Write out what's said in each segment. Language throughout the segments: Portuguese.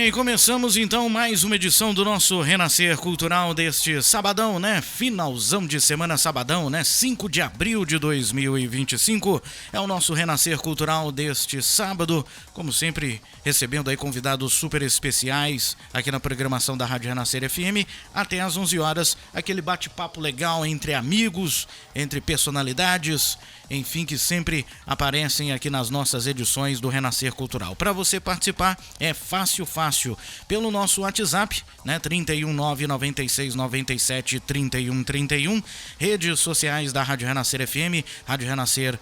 bem, começamos então mais uma edição do nosso Renascer Cultural deste sabadão, né? Finalzão de semana sabadão, né? 5 de abril de 2025 é o nosso Renascer Cultural deste sábado, como sempre recebendo aí convidados super especiais aqui na programação da Rádio Renascer FM até às 11 horas, aquele bate-papo legal entre amigos, entre personalidades, enfim, que sempre aparecem aqui nas nossas edições do Renascer Cultural. Para você participar é fácil, pelo nosso WhatsApp, né, 31996973131, redes sociais da Rádio Renascer FM, Rádio Renascer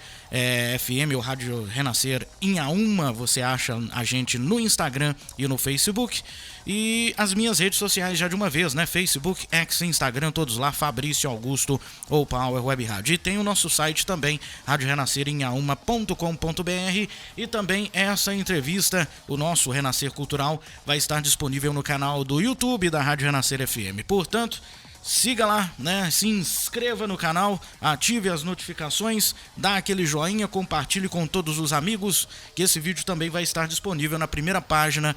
FM ou Rádio Renascer Inhaúma, você acha a gente no Instagram e no Facebook. E as minhas redes sociais já de uma vez, né? Facebook, X, Instagram, todos lá, Fabrício Augusto ou Power Web Rádio. E tem o nosso site também, radiorenascerinhaúma.com.br, e também essa entrevista, o nosso Renascer Cultural, vai estar disponível no canal do YouTube da Rádio Renascer FM. Portanto, siga lá, né? Se inscreva no canal, ative as notificações, dá aquele joinha, compartilhe com todos os amigos, que esse vídeo também vai estar disponível na primeira página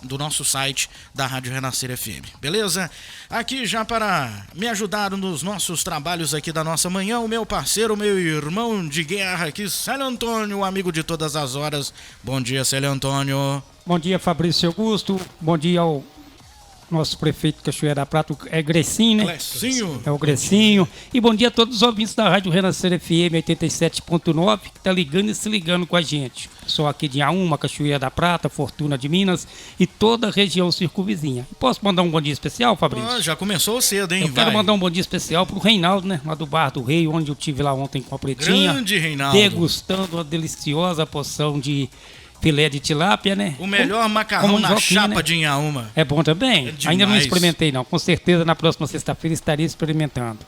do nosso site da Rádio Renascer FM, beleza? Aqui já para me ajudar nos nossos trabalhos aqui da nossa manhã, o meu parceiro, meu irmão de guerra aqui, Célio Antônio, amigo de todas as horas. Bom dia, Célio Antônio. Bom dia, Fabrício Augusto. Bom dia ao nosso prefeito de Cachoeira da Prata, é Grecinho, né? Grecinho. É o Grecinho. E bom dia a todos os ouvintes da Rádio Renascer FM 87.9, que tá ligando e se ligando com a gente. Pessoal aqui de Inhaúma, Cachoeira da Prata, Fortuna de Minas e toda a região circunvizinha. Posso mandar um bom dia especial, Fabrício? Já começou cedo, hein? Eu quero mandar um bom dia especial pro Reinaldo, né? Lá do Bar do Rei, onde eu tive lá ontem com a Pretinha. Grande Reinaldo. Degustando uma deliciosa porção de filé de tilápia, né? O melhor macarrão na chapa, né? De Inhaúma. É bom também? Ainda não experimentei, não. Com certeza, na próxima sexta-feira estarei experimentando.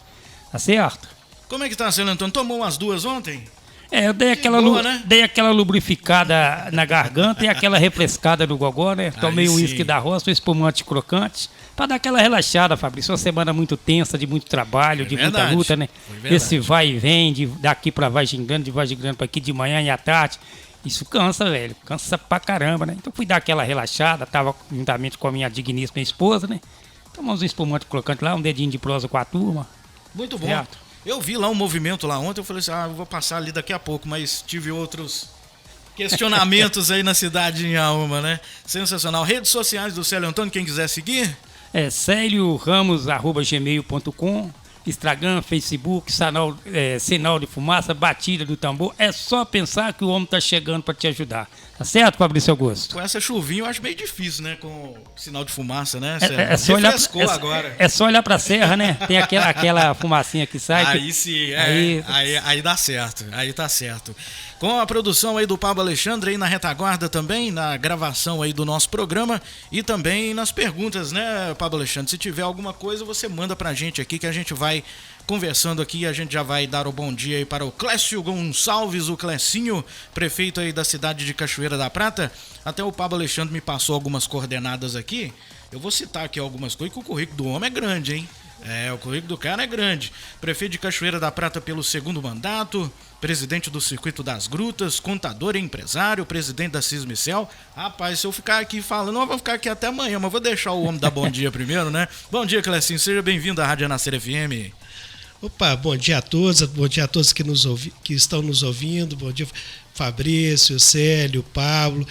Tá certo? Como é que tá, Célio Antônio? Tomou umas duas ontem? Eu dei aquela lubrificada na garganta e aquela refrescada no gogó, né? Tomei um uísque da roça, um espumante crocante, pra dar aquela relaxada, Fabrício. Uma semana muito tensa, de muito trabalho, de muita luta, né? Esse vai e vem, daqui pra Vargem Grande, de Vargem Grande pra aqui, de manhã e à tarde. Isso cansa, velho. Cansa pra caramba, né? Então fui dar aquela relaxada, tava juntamente com a minha digníssima esposa, né? Tomamos um espumante crocante lá, um dedinho de prosa com a turma. Muito bom. Certo. Eu vi lá um movimento lá ontem, eu falei assim, eu vou passar ali daqui a pouco, mas tive outros questionamentos aí na cidade de Inhaúma, né? Sensacional. Redes sociais do Célio Antônio, quem quiser seguir? É celioramos@gmail.com, Instagram, Facebook, sinal de fumaça, batida do tambor. É só pensar que o homem tá chegando para te ajudar. Tá certo, Fabrício Augusto? Com essa chuvinha eu acho meio difícil, né? Com sinal de fumaça, né? É só olhar agora. É só olhar pra serra, né? Tem aquela fumacinha que sai. Aí sim, aí dá certo. Aí tá certo. Com a produção aí do Pablo Alexandre aí na retaguarda também, na gravação aí do nosso programa e também nas perguntas, né, Pablo Alexandre? Se tiver alguma coisa, você manda pra gente aqui que a gente vai conversando aqui. A gente já vai dar o bom dia aí para o Clécio Gonçalves, o Clecinho, prefeito aí da cidade de Cachoeira da Prata. Até o Pablo Alexandre me passou algumas coordenadas aqui. Eu vou citar aqui algumas coisas, que o currículo do homem é grande, hein? O currículo do cara é grande. Prefeito de Cachoeira da Prata pelo segundo mandato, presidente do Circuito das Grutas, contador e empresário, presidente da Cismicel. Rapaz, se eu ficar aqui falando, eu vou ficar aqui até amanhã, mas vou deixar o homem dar bom dia primeiro, né? Bom dia, Clecinho, seja bem-vindo à Rádio Renascer FM. Opa, bom dia a todos que estão nos ouvindo, bom dia Fabrício, Célio, Pablo,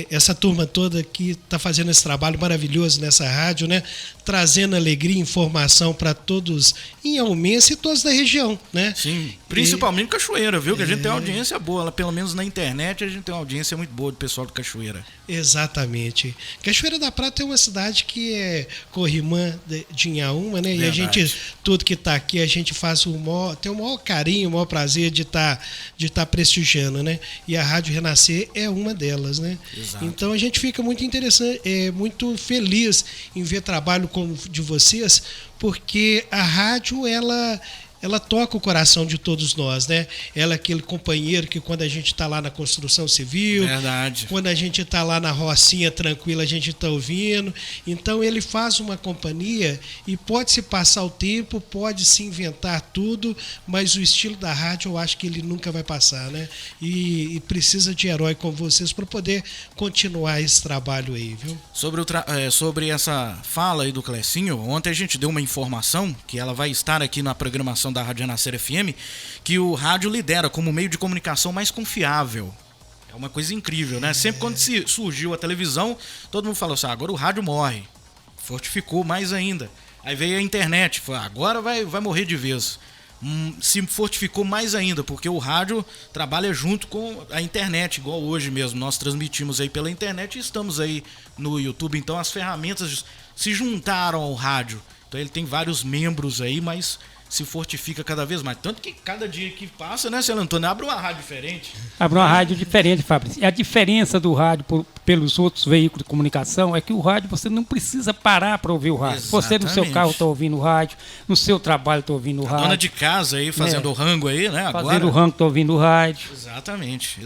essa turma toda que está fazendo esse trabalho maravilhoso nessa rádio, né? Trazendo alegria e informação para todos inhaúmenses e todos da região, né? Sim, principalmente Cachoeira, viu? Que a gente tem uma audiência boa, lá, pelo menos na internet a gente tem uma audiência muito boa do pessoal de Cachoeira. Exatamente. Cachoeira da Prata é uma cidade que é corrimã de Inhaúma, né? Verdade. E a gente, tudo que está aqui, a gente tem o maior carinho, o maior prazer de tá prestigiando, né? E a Rádio Renascer é uma delas, né? Exato. Então a gente fica muito interessante, muito feliz em ver trabalho como de vocês, porque a rádio ela toca o coração de todos nós, né? Ela é aquele companheiro que quando a gente está lá na construção civil, verdade, quando a gente está lá na rocinha tranquila, a gente está ouvindo. Então ele faz uma companhia e pode se passar o tempo, pode se inventar tudo, mas o estilo da rádio eu acho que ele nunca vai passar, né? E precisa de herói como vocês para poder continuar esse trabalho aí, viu? Sobre essa fala aí do Clecinho, ontem a gente deu uma informação que ela vai estar aqui na programação da Rádio Renascer FM, que o rádio lidera como meio de comunicação mais confiável. É uma coisa incrível, né? Sempre quando surgiu a televisão, todo mundo falou assim, agora o rádio morre. Fortificou mais ainda. Aí veio a internet, falou, agora vai morrer de vez. Se fortificou mais ainda, porque o rádio trabalha junto com a internet, igual hoje mesmo. Nós transmitimos aí pela internet e estamos aí no YouTube. Então as ferramentas se juntaram ao rádio. Então ele tem vários membros aí, mas se fortifica cada vez mais. Tanto que cada dia que passa, né, Célio Antônio, abre uma rádio diferente. Abre uma rádio diferente, Fabrício. E a diferença do rádio pelos outros veículos de comunicação é que o rádio você não precisa parar para ouvir o rádio. Exatamente. Você no seu carro está ouvindo o rádio, no seu trabalho está ouvindo o rádio. Dona de casa aí fazendo o rango aí, né? Agora. Fazendo o rango está ouvindo o rádio. Exatamente.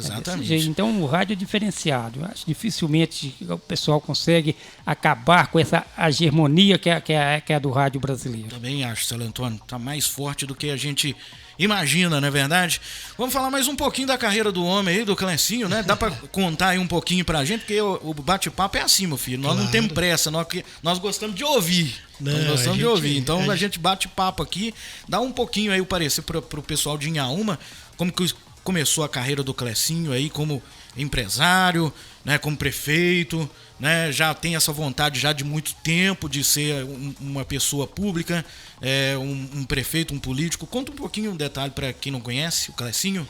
Então o rádio é diferenciado. Eu acho que dificilmente o pessoal consegue acabar com essa hegemonia que é a do rádio brasileiro. Também acho, Célio Antônio, tá mais forte do que a gente imagina, não é verdade? Vamos falar mais um pouquinho da carreira do homem aí, do Clecinho, né? Dá pra contar aí um pouquinho pra gente, porque o bate-papo é assim, meu filho. Nós não temos pressa, nós gostamos de ouvir. Então a gente bate papo aqui, dá um pouquinho aí o parecer pro pessoal de Inhaúma, como que começou a carreira do Clecinho aí como empresário, né, como prefeito, né, já tem essa vontade já de muito tempo de ser uma pessoa pública, um prefeito, um político. Conta um pouquinho, um detalhe para quem não conhece o Clecinho.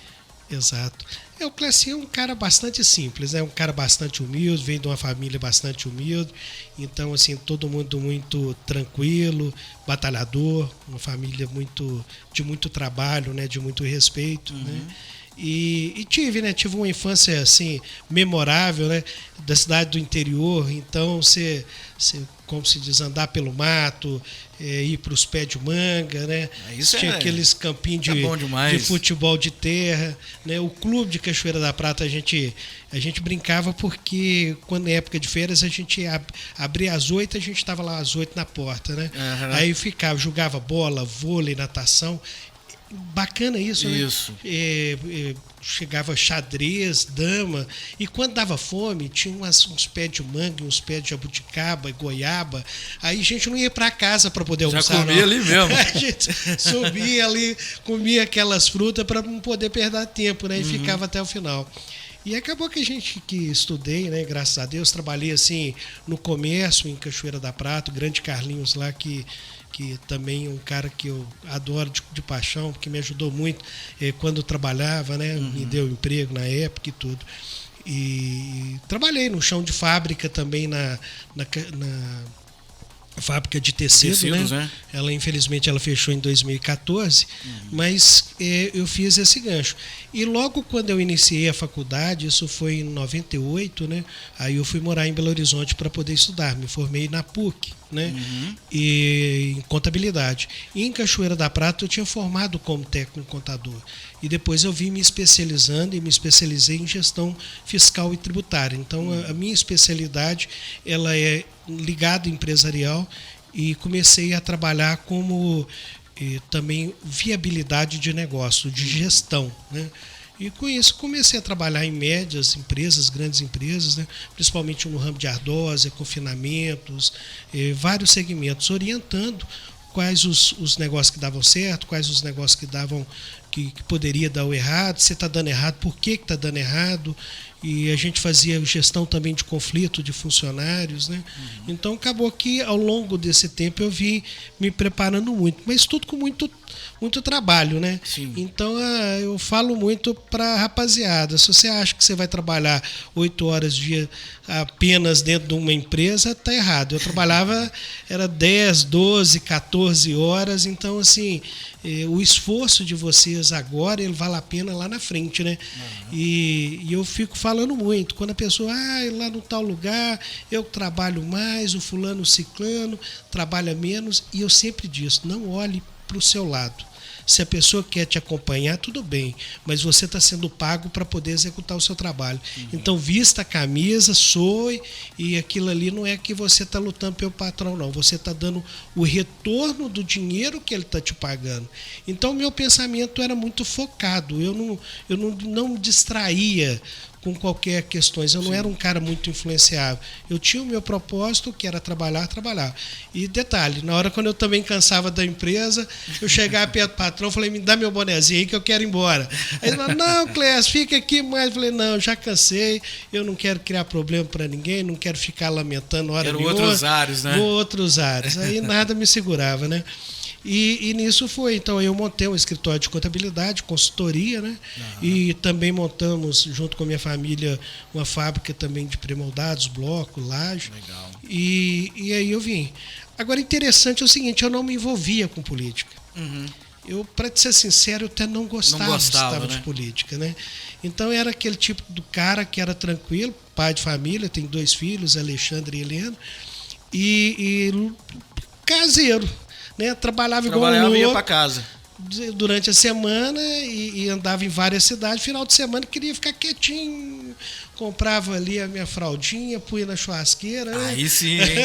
Exato. O Clecinho é um cara bastante simples, é um cara bastante humilde, vem de uma família bastante humilde, então assim, todo mundo muito tranquilo, batalhador, uma família de muito trabalho, né, de muito respeito, né? E tive uma infância assim memorável, né, da cidade do interior. Então você como se diz, andar pelo mato, ir para os pés de manga, né? Tinha aqueles campinhos de futebol de terra, né? O clube de Cachoeira da Prata a gente brincava porque quando é época de férias a gente abria às 8, a gente estava lá às 8 na porta, né? Uhum. Aí jogava bola, vôlei, natação. Bacana isso, né? Chegava xadrez, dama, e quando dava fome tinha uns pés de manga, uns pés de jabuticaba e goiaba. Aí a gente não ia para casa para poder almoçar. Já comia ali mesmo. A gente subia ali, comia aquelas frutas para não poder perder tempo, né? E ficava até o final. E acabou que estudei, né? Graças a Deus, trabalhei assim no comércio em Cachoeira da Prata, o grande Carlinhos lá, que também é um cara que eu adoro de paixão, porque me ajudou muito quando trabalhava, né? Me deu emprego na época e tudo. E trabalhei no chão de fábrica também na fábrica de tecidos, né? Ela, infelizmente, fechou em 2014, mas eu fiz esse gancho. E logo quando eu iniciei a faculdade, isso foi em 98, né? Aí eu fui morar em Belo Horizonte para poder estudar. Me formei na PUC, né? E em contabilidade. E em Cachoeira da Prata eu tinha formado como técnico contador. E depois eu vim me especializando e me especializei em gestão fiscal e tributária. Então a minha especialidade ela é ligada ao empresarial e comecei a trabalhar como também viabilidade de negócio, de gestão, né? E com isso comecei a trabalhar em médias empresas, grandes empresas, né? Principalmente no ramo de ardósia, confinamentos, vários segmentos, orientando quais os negócios que davam certo, quais os negócios que davam que poderia dar o errado, se está dando errado, por que está dando errado. E a gente fazia gestão também de conflito de funcionários, né? Então acabou que ao longo desse tempo eu vim me preparando muito, mas tudo com muito trabalho, né? Sim. Então eu falo muito para a rapaziada, se você acha que você vai trabalhar 8 horas dia apenas dentro de uma empresa, está errado. Eu trabalhava, era 10, 12, 14 horas, então assim, o esforço de vocês agora, ele vale a pena lá na frente, né? E eu fico falando muito, quando a pessoa, lá no tal lugar, eu trabalho mais, o fulano, o ciclano, trabalha menos, e eu sempre disse, não olhe para o seu lado. Se a pessoa quer te acompanhar, tudo bem, mas você está sendo pago para poder executar o seu trabalho. Então, vista a camisa, soe, e aquilo ali não é que você está lutando pelo patrão, não. Você está dando o retorno do dinheiro que ele está te pagando. Então, meu pensamento era muito focado. Eu não me distraía com qualquer questões. Eu não era um cara muito influenciável. Eu tinha o meu propósito, que era trabalhar. E detalhe, na hora quando eu também cansava da empresa, eu chegava perto do patrão, falei, me dá meu bonezinho aí que eu quero ir embora. Aí ele falou, não, Clécio, fica aqui mais. Eu falei, não, já cansei, eu não quero criar problema para ninguém, não quero ficar lamentando hora nenhuma. Eram outros ares, né? Outros ares. Aí nada me segurava, né? E nisso foi. Então, eu montei um escritório de contabilidade, consultoria, né? E também montamos, junto com a minha família, uma fábrica também de pré-moldados, bloco, laje. Legal. E aí eu vim. Agora, interessante é o seguinte, eu não me envolvia com política. Eu, para ser sincero, eu até não gostava de política, né? Então, era aquele tipo do cara que era tranquilo, pai de família, tem 2 filhos, Alexandre e Helena, e caseiro. Né? Trabalhava igual um louco, ia para casa durante a semana e andava em várias cidades. Final de semana queria ficar quietinho, comprava ali a minha fraldinha, punha na churrasqueira. Né? Aí sim, hein?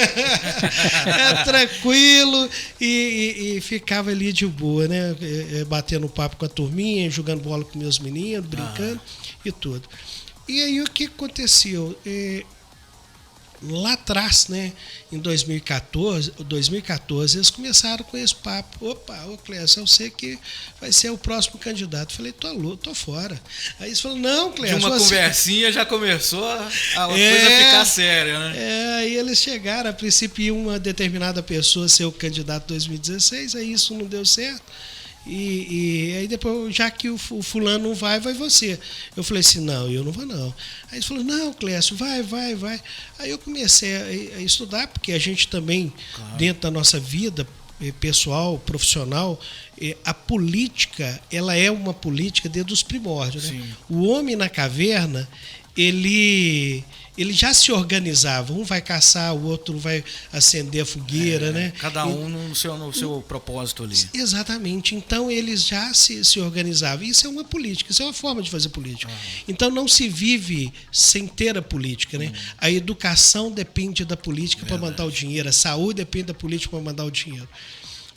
Tranquilo e ficava ali de boa, né? Batendo papo com a turminha, jogando bola com meus meninos, brincando e tudo. E aí o que aconteceu? Lá atrás, né, em 2014, eles começaram com esse papo. Opa, ô Clécio, eu sei que vai ser o próximo candidato. Falei, tô fora. Aí eles falaram, não, Clécio. De uma conversinha já começou a coisa ficar séria, né? Aí eles chegaram, a princípio ia uma determinada pessoa ser o candidato em 2016, aí isso não deu certo. E aí depois, já que o fulano não vai você. Eu falei assim, não, eu não vou não. Aí eles falaram, não, Clécio, vai. Aí eu comecei a estudar, porque a gente também, dentro da nossa vida pessoal, profissional, a política, ela é uma política desde os primórdios. Né? O homem na caverna, ele já se organizava. Um vai caçar, o outro vai acender a fogueira, né? Cada um no seu propósito ali. Exatamente. Então, eles já se organizavam. Isso é uma política, isso é uma forma de fazer política. Então, não se vive sem ter a política, né? A educação depende da política para mandar o dinheiro. A saúde depende da política para mandar o dinheiro.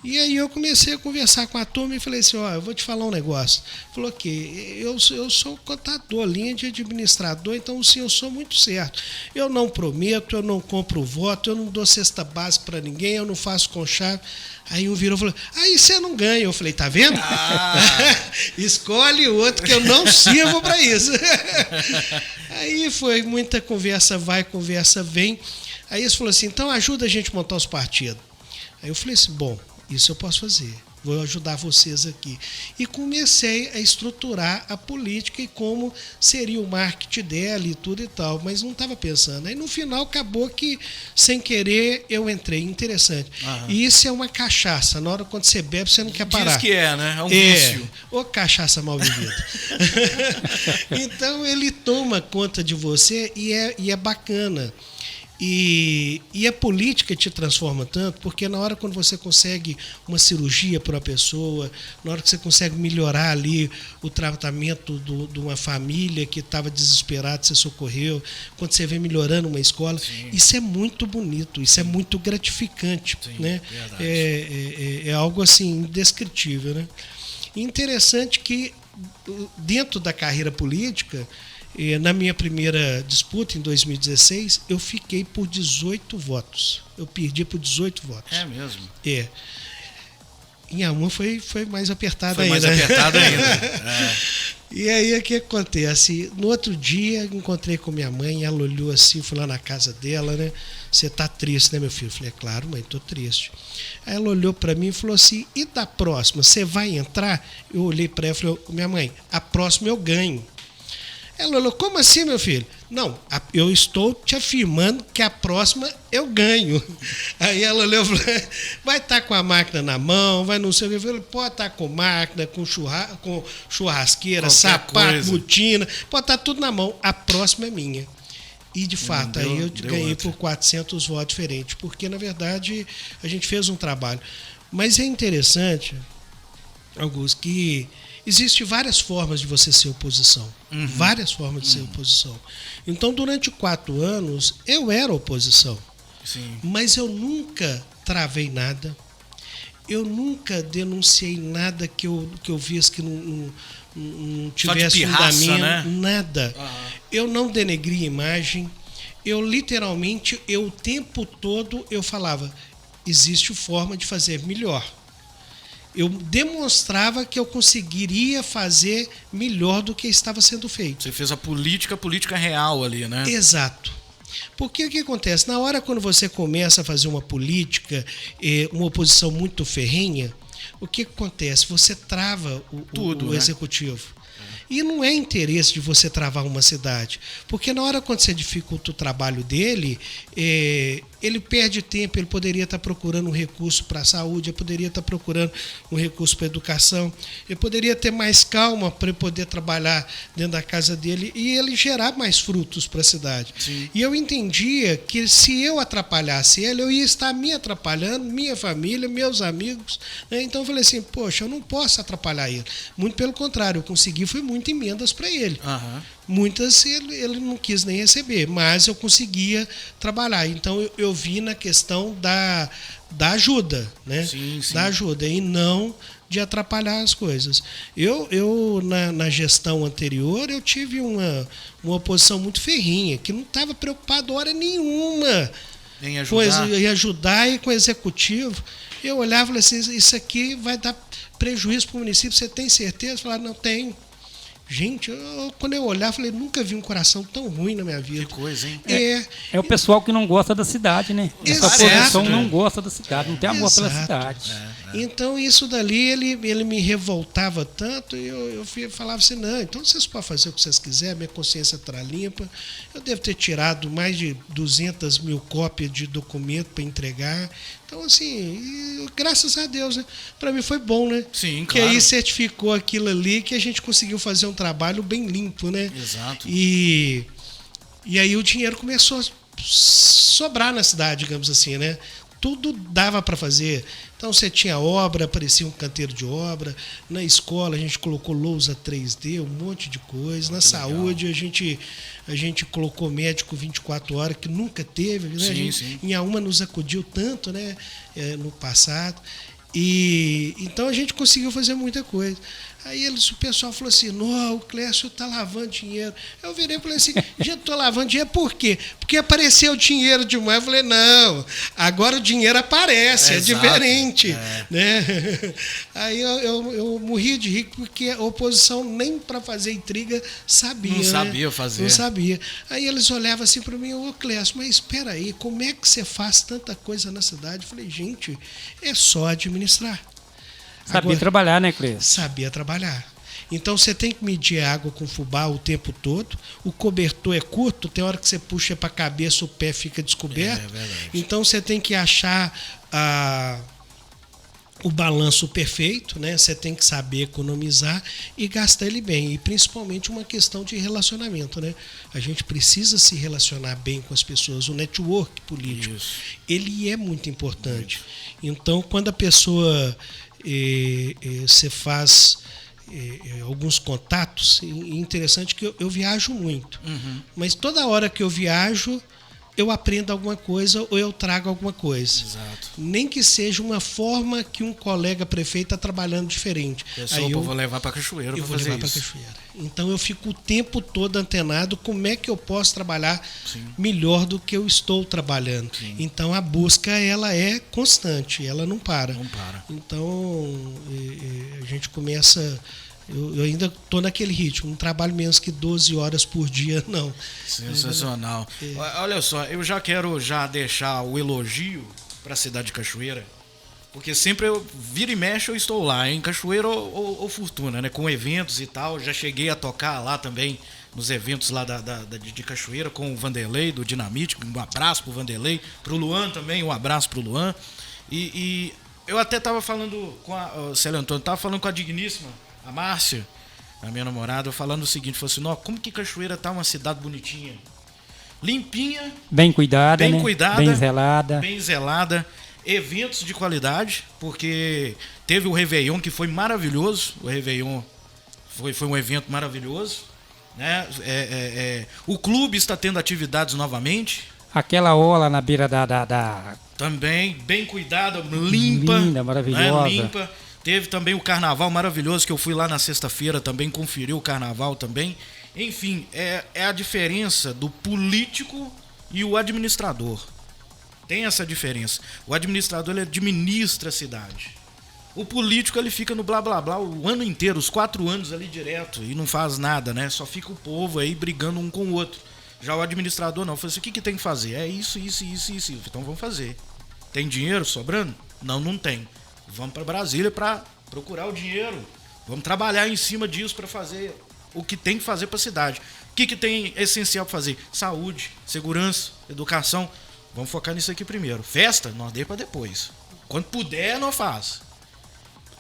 E aí eu comecei a conversar com a turma e falei assim, eu vou te falar um negócio. Falou que eu sou contador, linha de administrador, então sim, eu sou muito certo. Eu não prometo, eu não compro voto, eu não dou cesta básica para ninguém, eu não faço com chave. Aí um virou e falou, aí você não ganha. Eu falei, tá vendo? Escolhe o outro que eu não sirvo para isso. Aí foi muita conversa vai, conversa vem. Aí eles falaram assim, então ajuda a gente a montar os partidos. Aí eu falei assim, bom, isso eu posso fazer, vou ajudar vocês aqui. E comecei a estruturar a política e como seria o marketing dela e tudo e tal, mas não estava pensando. Aí no final acabou que, sem querer, eu entrei. Interessante. E isso é uma cachaça, na hora quando você bebe, você não quer parar. Diz que né? É um vício. Ô cachaça mal vivida. Então ele toma conta de você e é bacana. E a política te transforma tanto, porque na hora quando você consegue uma cirurgia para uma pessoa, na hora que você consegue melhorar ali o tratamento de uma família que estava desesperada, você socorreu, quando você vê melhorando uma escola, isso é muito bonito, isso é muito gratificante. Né? É algo assim indescritível. Né? E interessante que dentro da carreira política, na minha primeira disputa, em 2016, eu fiquei por 18 votos. Eu perdi por 18 votos. É mesmo? Em Amor foi mais apertado foi ainda. Foi mais apertado ainda. E aí, o que acontece? No outro dia, encontrei com minha mãe, ela olhou assim, fui lá na casa dela, né? Você tá triste, né, meu filho? Eu falei, claro, mãe, tô triste. Aí ela olhou para mim e falou assim, e da próxima, você vai entrar? Eu olhei para ela e falei, minha mãe, a próxima eu ganho. Ela falou, como assim, meu filho? Não, eu estou te afirmando que a próxima eu ganho. Aí ela olhou e falou, vai estar com a máquina na mão, vai não sei o que. Eu falei, pode estar com máquina, com churrasqueira, qualquer sapato, coisa. Botina, pode estar tudo na mão. A próxima é minha. E, de fato, aí eu ganhei por 400 votos diferentes, porque, na verdade, a gente fez um trabalho. Mas é interessante Augusto, que existem várias formas de você ser oposição. Várias formas de ser oposição. Então, durante 4 anos, eu era oposição. Sim. Mas eu nunca travei nada. Eu nunca denunciei nada que eu visse que não tivesse pirraça, fundamento. né? Nada. Eu não denegri imagem. Eu, literalmente, o tempo todo, eu falava, existe forma de fazer melhor. Eu demonstrava que eu conseguiria fazer melhor do que estava sendo feito. Você fez a política real ali, né? Exato. Porque o que acontece? Na hora quando você começa a fazer uma política, uma oposição muito ferrenha, o que acontece? Você trava o né? executivo. E não é interesse de você travar uma cidade. Porque na hora quando você dificulta o trabalho dele, ele perde tempo, ele poderia estar procurando um recurso para a saúde, ele poderia estar procurando um recurso para a educação, ele poderia ter mais calma para poder trabalhar dentro da casa dele e ele gerar mais frutos para a cidade. Sim. E eu entendia que se eu atrapalhasse ele, eu ia estar me atrapalhando, minha família, meus amigos. Né? Então eu falei assim, poxa, eu não posso atrapalhar ele. Muito pelo contrário, eu consegui, foi muitas emendas para ele. Muitas ele não quis nem receber, mas eu conseguia trabalhar. Então eu vi na questão da ajuda, né? Sim. Da ajuda e não de atrapalhar as coisas. Eu na gestão anterior, eu tive uma oposição muito ferrinha, que não estava preocupado hora nenhuma em ajudar e com o executivo. Eu olhava e falei assim, isso aqui vai dar prejuízo para o município, você tem certeza? Eu falava, não tenho. Gente, quando eu olhar, falei, nunca vi um coração tão ruim na minha vida. Que coisa, hein? É o pessoal que não gosta da cidade, né? Essa oposição não gosta da cidade, não tem amor pela cidade. Então, isso dali, ele me revoltava tanto, e eu falava assim, não, então vocês podem fazer o que vocês quiserem, minha consciência está limpa. Eu devo ter tirado mais de 200 mil cópias de documento para entregar. Então, assim, graças a Deus, né? Para mim foi bom, né? Sim, claro. Que aí certificou aquilo ali, que a gente conseguiu fazer um trabalho bem limpo, né? Exato. E aí o dinheiro começou a sobrar na cidade, digamos assim, né? Tudo dava para fazer. Então você tinha obra, aparecia um canteiro de obra. Na escola a gente colocou lousa 3D, um monte de coisa. Na saúde a gente colocou médico 24 horas, que nunca teve. Né? Sim. Inhaúma nos acudiu tanto, né? No passado. E então a gente conseguiu fazer muita coisa. Aí o pessoal falou assim, não, o Clécio está lavando dinheiro. Eu virei e falei assim, gente, estou lavando dinheiro por quê? Porque apareceu dinheiro demais. Eu falei, não, agora o dinheiro aparece, é diferente. Né? Aí eu morri de rir, porque a oposição nem para fazer intriga sabia. Não sabia fazer. Não sabia. Aí eles olhavam assim para mim, ô Clécio, mas espera aí, como é que você faz tanta coisa na cidade? Eu falei, gente, é só administrar. Sabia trabalhar, né, Cleiton? Sabia trabalhar. Então você tem que medir a água com fubá o tempo todo. O cobertor é curto, tem hora que você puxa para a cabeça, o pé fica descoberto. Então você tem que achar o balanço perfeito, né? Você tem que saber economizar e gastar ele bem. E principalmente uma questão de relacionamento, né? A gente precisa se relacionar bem com as pessoas. O network político, ele é muito importante. Então, quando a pessoa você faz alguns contatos, interessante que eu viajo muito, mas toda hora que eu viajo eu aprendo alguma coisa ou eu trago alguma coisa. Exato. Nem que seja uma forma que um colega prefeito está trabalhando diferente. Aí eu vou levar para Cachoeira. Eu vou levar para Cachoeira. Então eu fico o tempo todo antenado como é que eu posso trabalhar melhor do que eu estou trabalhando. Sim. Então a busca ela é constante, ela não para. Não para. Então a gente começa. Eu ainda estou naquele ritmo, não trabalho menos que 12 horas por dia, não. Sensacional. Olha só, eu já quero deixar o elogio para a cidade de Cachoeira, porque sempre eu vira e mexe eu estou lá, em Cachoeira ou Fortuna, né, com eventos e tal. Já cheguei a tocar lá também nos eventos lá de Cachoeira com o Vanderlei do Dinamite. Um abraço pro Vanderlei, pro Luan também, um abraço pro Luan. E eu até estava falando com o Célio Antônio, estava falando com a digníssima, a Márcia, a minha namorada, falando o seguinte, falou assim, como que Cachoeira tá uma cidade bonitinha, limpinha, bem cuidada, bem né? cuidada, bem zelada. Bem zelada. eventos de qualidade, porque teve o Réveillon, que foi maravilhoso. O Réveillon foi um evento maravilhoso, né? O clube está tendo atividades novamente. Aquela orla na beira da... Também bem cuidada, limpa. Linda, maravilhosa. Né? Limpa. Teve também o carnaval maravilhoso, que eu fui lá na sexta-feira também, conferi o carnaval também. Enfim, é a diferença do político e o administrador. Tem essa diferença. O administrador, ele administra a cidade. O político, ele fica no blá blá blá o ano inteiro, os 4 anos ali direto, e não faz nada, né? Só fica o povo aí brigando um com o outro. Já o administrador não. Falei assim, o que tem que fazer? É isso. Então vamos fazer. Tem dinheiro sobrando? Não tem. Vamos para Brasília para procurar o dinheiro. Vamos trabalhar em cima disso para fazer o que tem que fazer para a cidade. O que tem essencial para fazer? Saúde, segurança, educação. Vamos focar nisso aqui primeiro. Festa, nós deixamos para depois. Quando puder, nós faz.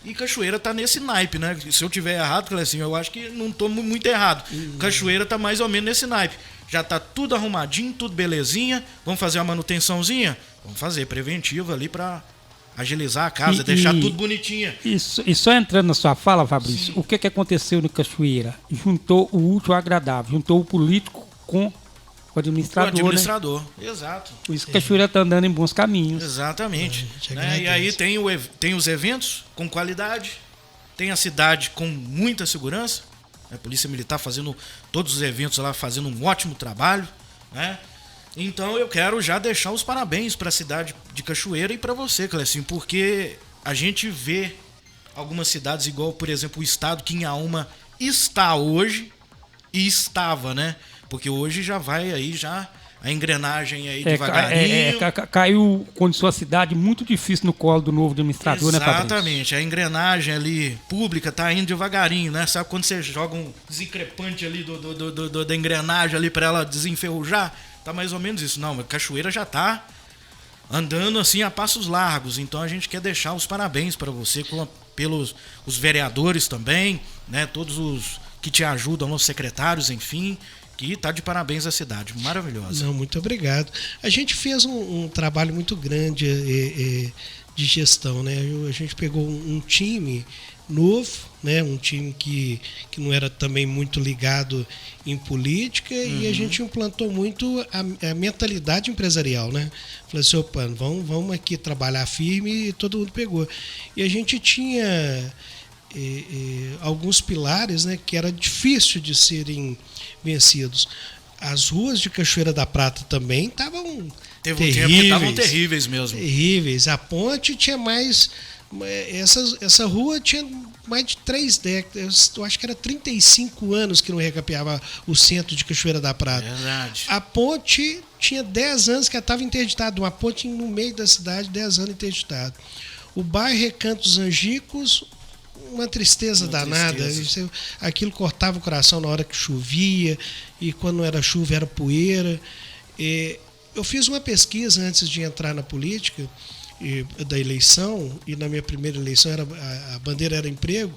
E Cachoeira tá nesse naipe, né? Se eu tiver errado, Clecinho, eu acho que não tô muito errado. Cachoeira tá mais ou menos nesse naipe. Já tá tudo arrumadinho, tudo belezinha. Vamos fazer uma manutençãozinha? Vamos fazer preventiva ali para agilizar a casa, deixar tudo bonitinha. E só entrando na sua fala, Fabrício, o que aconteceu no Cachoeira? Juntou o útil ao agradável, juntou o político com o administrador. O administrador, né? Exato. Por isso que Cachoeira está andando em bons caminhos. Exatamente. Né? E aí tem os eventos com qualidade, tem a cidade com muita segurança, a Polícia Militar fazendo todos os eventos lá, fazendo um ótimo trabalho, né? Então eu quero já deixar os parabéns para a cidade de Cachoeira e para você, Clecinho, porque a gente vê algumas cidades igual, por exemplo, o estado que Inhaúma está hoje e estava, né? Porque hoje já vai aí a engrenagem aí devagarinho. Caiu quando sua cidade muito difícil no colo do novo administrador, né, Fabrício? Exatamente, a engrenagem ali pública tá indo devagarinho, né? Sabe quando você joga um desencrepante ali da engrenagem ali para ela desenferrujar? Tá mais ou menos isso. Não, a Cachoeira já tá andando assim a passos largos. Então a gente quer deixar os parabéns para você, pelos os vereadores também, né? Todos os que te ajudam, os secretários, enfim, que tá de parabéns à cidade. Maravilhosa. Não, muito obrigado. A gente fez um trabalho muito grande de gestão, né? A gente pegou um time novo, né? Um time que não era também muito ligado em política, e a gente implantou muito a mentalidade empresarial, né? Falei assim, opa, vamos aqui trabalhar firme, e todo mundo pegou. E a gente tinha alguns pilares, né, que era difícil de serem vencidos. As ruas de Cachoeira da Prata também estavam terríveis. Estavam terríveis mesmo. Terríveis. A ponte tinha mais... Essa rua tinha mais de 3 décadas. Eu acho que era 35 anos que não recapeava o centro de Cachoeira da Prata. Verdade. A ponte tinha 10 anos que ela estava interditada. Uma ponte no meio da cidade, 10 anos interditada. O bairro Recanto dos Angicos, uma tristeza danada. Aquilo cortava o coração na hora que chovia, e quando não era chuva era poeira. Eu fiz uma pesquisa antes de entrar na política, da eleição, e na minha primeira eleição a bandeira era emprego,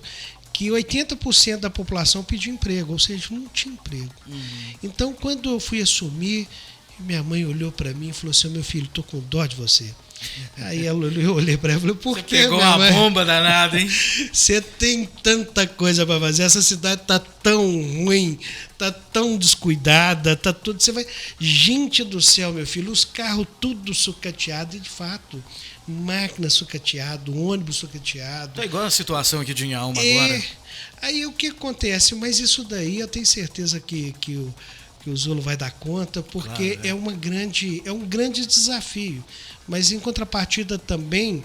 que 80% da população pedia emprego, ou seja, não tinha emprego. Então, quando eu fui assumir, minha mãe olhou para mim e falou assim, meu filho, estou com dó de você. Aí eu olhei para ela e falei, por que? Você pegou uma bomba danada, hein? Você tem tanta coisa para fazer, essa cidade tá tão ruim, tá tão descuidada, tá tudo. Você vai. Gente do céu, meu filho, os carros tudo sucateado, e de fato, máquina sucateada, ônibus sucateado. É igual a situação aqui de Inhaúma agora. Aí o que acontece? Mas isso daí eu tenho certeza que o Zulo vai dar conta, porque claro, é um grande desafio. Mas em contrapartida também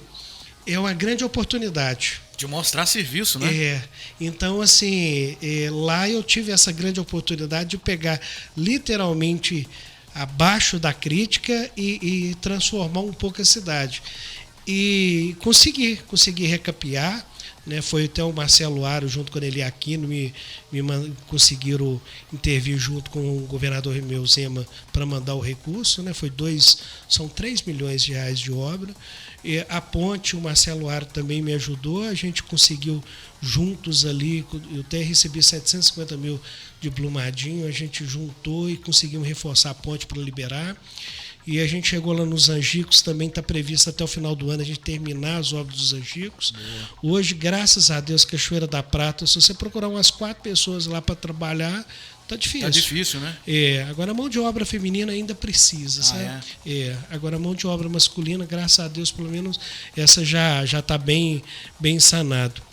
é uma grande oportunidade. De mostrar serviço, né? Então, assim, lá eu tive essa grande oportunidade de pegar literalmente abaixo da crítica e transformar um pouco a cidade. E consegui recapear, né? Foi até o Marcelo Aro, junto com o Nelly Aquino, conseguiram intervir junto com o governador Romeu Zema para mandar o recurso, né? São 3 milhões de reais de obra. E a ponte, o Marcelo Aro também me ajudou, a gente conseguiu juntos ali, eu até recebi 750 mil de Brumadinho, a gente juntou e conseguimos reforçar a ponte para liberar. E a gente chegou lá nos Angicos, também está previsto até o final do ano a gente terminar as obras dos Angicos. Hoje, graças a Deus, Cachoeira da Prata, se você procurar umas 4 pessoas lá para trabalhar, tá difícil. Tá difícil, né? Agora a mão de obra feminina ainda precisa, sabe? Agora a mão de obra masculina, graças a Deus, pelo menos essa já está bem sanado.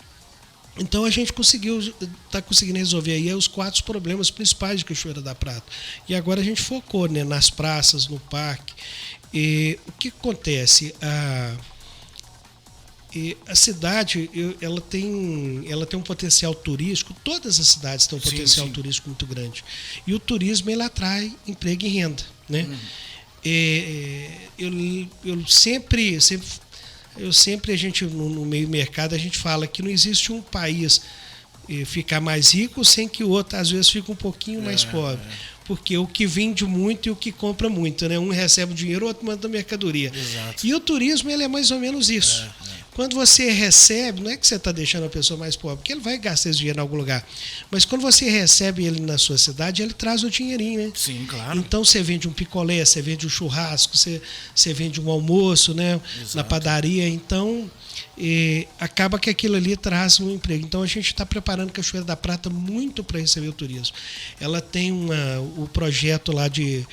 Então a gente está conseguindo resolver aí os 4 problemas principais de Cachoeira da Prata. E agora a gente focou, né, nas praças, no parque. O que acontece? A cidade ela tem um potencial turístico, todas as cidades têm um potencial turístico muito grande. E o turismo ele atrai emprego e renda, né? Eu sempre a gente no meio mercado a gente fala que não existe um país ficar mais rico sem que o outro às vezes fique um pouquinho mais pobre. Porque o que vende muito e o que compra muito, né? Um recebe o dinheiro, o outro manda a mercadoria. Exato. E o turismo ele é mais ou menos isso. Quando você recebe, não é que você está deixando a pessoa mais pobre, porque ele vai gastar esse dinheiro em algum lugar. Mas quando você recebe ele na sua cidade, ele traz o dinheirinho, né? Sim, claro. Então você vende um picolé, você vende um churrasco, você vende um almoço, né? Na padaria. Então acaba que aquilo ali traz um emprego. Então a gente está preparando Cachoeira da Prata muito para receber o turismo. Ela tem o projeto lá de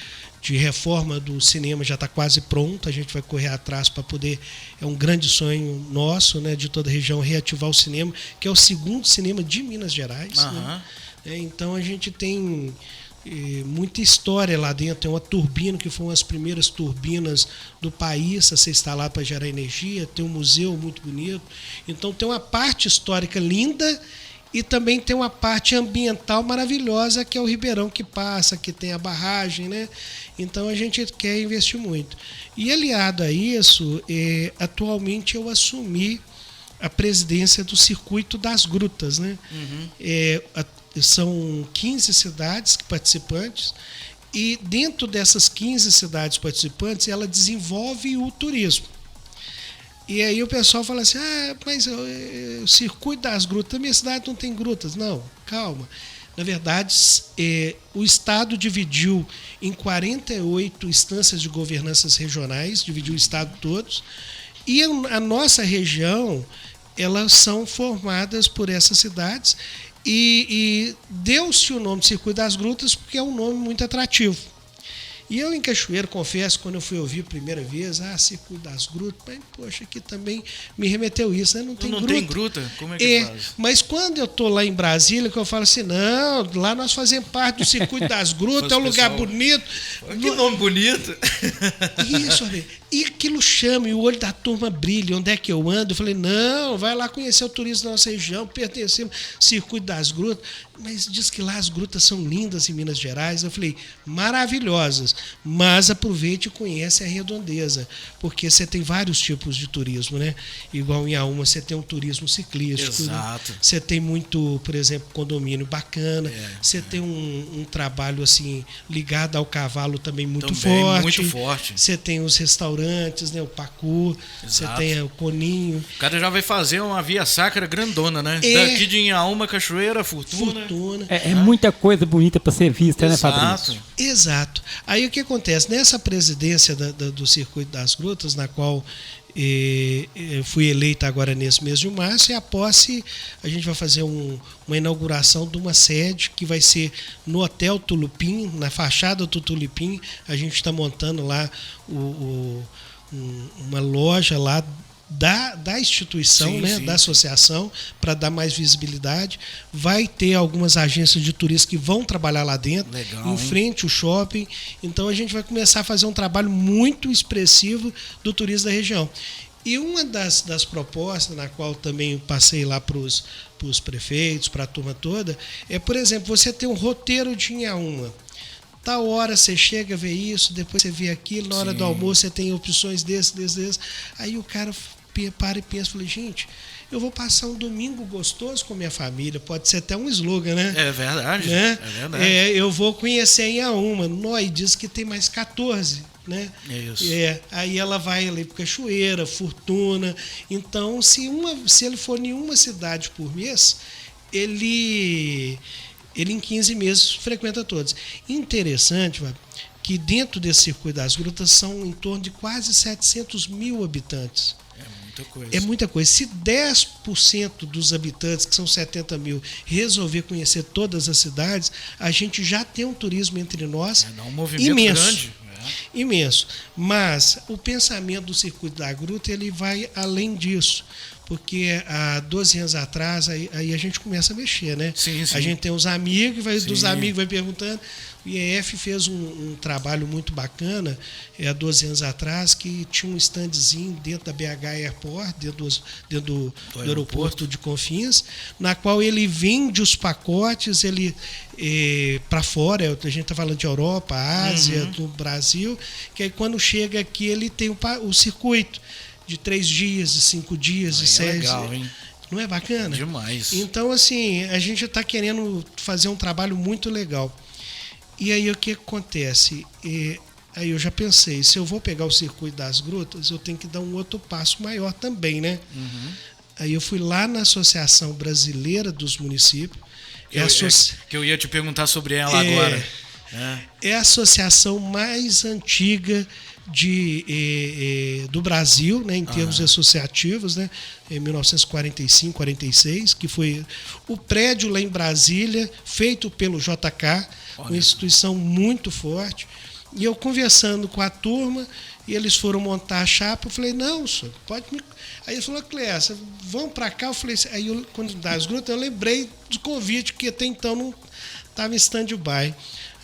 reforma do cinema já está quase pronto, a gente vai correr atrás para poder, é um grande sonho nosso, né, de toda a região, reativar o cinema, que é o 2º cinema de Minas Gerais. Né? Então a gente tem muita história lá dentro, tem uma turbina que foi uma das primeiras turbinas do país a ser instalada para gerar energia, tem um museu muito bonito, então tem uma parte histórica linda. E também tem uma parte ambiental maravilhosa, que é o Ribeirão que passa, que tem a barragem, né? Então a gente quer investir muito. E aliado a isso, atualmente eu assumi a presidência do Circuito das Grutas, né? São 15 cidades participantes, e dentro dessas 15 cidades participantes, ela desenvolve o turismo. E aí o pessoal fala assim, mas o Circuito das Grutas, a minha cidade não tem grutas. Não, calma. Na verdade, o Estado dividiu em 48 instâncias de governanças regionais, dividiu o Estado todos, e a nossa região, elas são formadas por essas cidades, e deu-se o nome de Circuito das Grutas porque é um nome muito atrativo. E eu em Cachoeira, confesso, quando eu fui ouvir a primeira vez, Circuito das Grutas, mas, poxa, aqui também me remeteu isso, né? Não tem gruta. Não tem gruta? Como é que faz? Mas quando eu estou lá em Brasília, que eu falo assim, não, lá nós fazemos parte do Circuito das Grutas, é um lugar bonito. Que nome bonito! Isso, e aquilo chama, e o olho da turma brilha, onde é que eu ando? Eu falei, não, vai lá conhecer o turismo da nossa região, pertencemos ao Circuito das Grutas. Mas diz que lá as grutas são lindas em Minas Gerais. Eu falei, maravilhosas, mas aproveite e conhece a redondeza, porque você tem vários tipos de turismo, né? Igual em Auma, você tem um turismo ciclístico. Exato. Né? Você tem muito, por exemplo, condomínio bacana. Você tem um trabalho assim ligado ao cavalo também muito forte. Muito forte. Você tem os restaurantes, né? O Pacu, você tem o Coninho. O cara já vai fazer uma via sacra grandona, né? Daqui de Inhaúma, Cachoeira, Fortuna. É muita coisa bonita para ser vista, né, Fabrício? Exato. Aí o que acontece? Nessa presidência do Circuito das Grutas, na qual fui eleita agora nesse mês de março, e a posse, a gente vai fazer uma inauguração de uma sede que vai ser no Hotel Tulupim, na fachada do Tulupim. A gente está montando lá uma loja lá da instituição, sim, né, sim, da associação, para dar mais visibilidade. Vai ter algumas agências de turismo que vão trabalhar lá dentro, legal, em frente ao shopping. Então a gente vai começar a fazer um trabalho muito expressivo do turismo da região. E uma das propostas, na qual também passei lá para os prefeitos, para a turma toda, é, por exemplo, você ter um roteiro de Inhaúma. Tal hora você chega, vê isso, depois você vê aquilo, na hora do almoço você tem opções desse. Aí o cara para e pensa, fala, gente, eu vou passar um domingo gostoso com minha família, pode ser até um slogan, né? É verdade, né? É verdade. Eu vou conhecer Inhaúma, Noi diz que tem mais 14, né? É isso. Aí ela vai ali para Cachoeira, Fortuna. Então, se ele for em uma cidade por mês, ele em 15 meses frequenta todos. Interessante, que dentro desse Circuito das Grutas são em torno de quase 700 mil habitantes. É muita coisa. Se 10% dos habitantes, que são 70 mil, resolver conhecer todas as cidades, a gente já tem um turismo entre nós dá um movimento imenso. Grande. Imenso. Mas o pensamento do Circuito da Gruta ele vai além disso. Porque há 12 anos atrás, aí a gente começa a mexer, né? Sim. A gente tem os amigos, dos amigos vai perguntando. O IEF fez um trabalho muito bacana há 12 anos atrás, que tinha um standzinho dentro da BH Airport, dentro do aeroporto de Confins, na qual ele vende os pacotes para fora, a gente está falando de Europa, Ásia, do Brasil, que aí quando chega aqui ele tem o circuito de 3 dias, de 5 dias, de 6 dias. Legal, hein? Não é bacana? Demais. Então, assim, a gente está querendo fazer um trabalho muito legal. E aí o que acontece? Aí eu já pensei, se eu vou pegar o Circuito das Grutas, eu tenho que dar um outro passo maior também, né? Aí eu fui lá na Associação Brasileira dos Municípios. Que eu ia te perguntar sobre ela agora. É a associação mais antiga do Brasil, né, em termos associativos, né, em 1945, 46, que foi o prédio lá em Brasília, feito pelo JK, uma instituição muito forte. E eu conversando com a turma, e eles foram montar a chapa, eu falei, não, senhor, pode me... Aí ele falou, Clécia, vamos para cá. Eu falei, aí quando das grutas, eu lembrei do convite, que até então não estava em stand-by.